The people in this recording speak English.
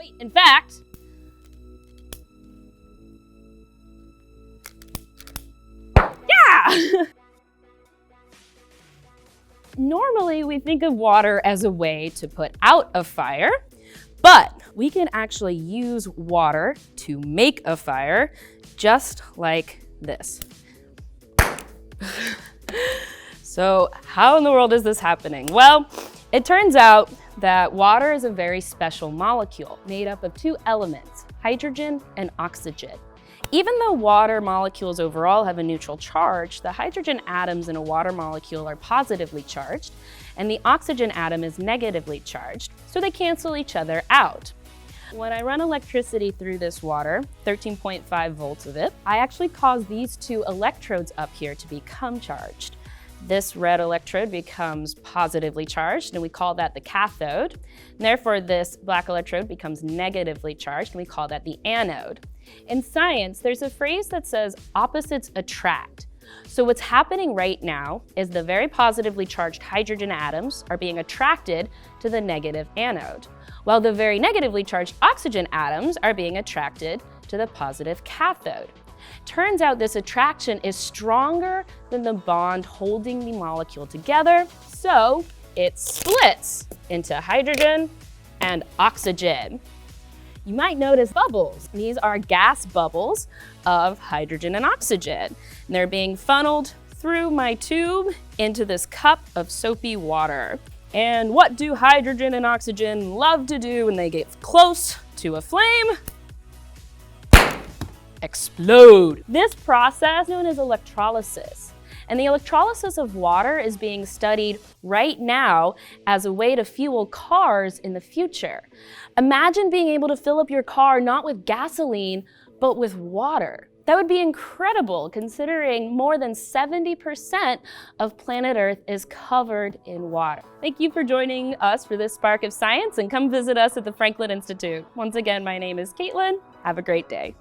Wait, in fact, yeah! Normally, we think of water as a way to put out a fire, but we can actually use water to make a fire just like this. So how in the world is this happening? Well, it turns out that water is a very special molecule made up of two elements, hydrogen and oxygen. Even though water molecules overall have a neutral charge, the hydrogen atoms in a water molecule are positively charged, and the oxygen atom is negatively charged, so they cancel each other out. When I run electricity through this water, 13.5 volts of it, I actually cause these two electrodes up here to become charged. This red electrode becomes positively charged, and we call that the cathode. And therefore, this black electrode becomes negatively charged, and we call that the anode. In science, there's a phrase that says opposites attract. So what's happening right now is the very positively charged hydrogen atoms are being attracted to the negative anode, while the very negatively charged oxygen atoms are being attracted to the positive cathode. Turns out this attraction is stronger than the bond holding the molecule together, so it splits into hydrogen and oxygen. You might notice bubbles. These are gas bubbles of hydrogen and oxygen. And they're being funneled through my tube into this cup of soapy water. And what do hydrogen and oxygen love to do when they get close to a flame? Explode. This process is known as electrolysis. And the electrolysis of water is being studied right now as a way to fuel cars in the future. Imagine being able to fill up your car not with gasoline, but with water. That would be incredible, considering more than 70% of planet Earth is covered in water. Thank you for joining us for this Spark of Science, and come visit us at the Franklin Institute. Once again, my name is Caitlin. Have a great day.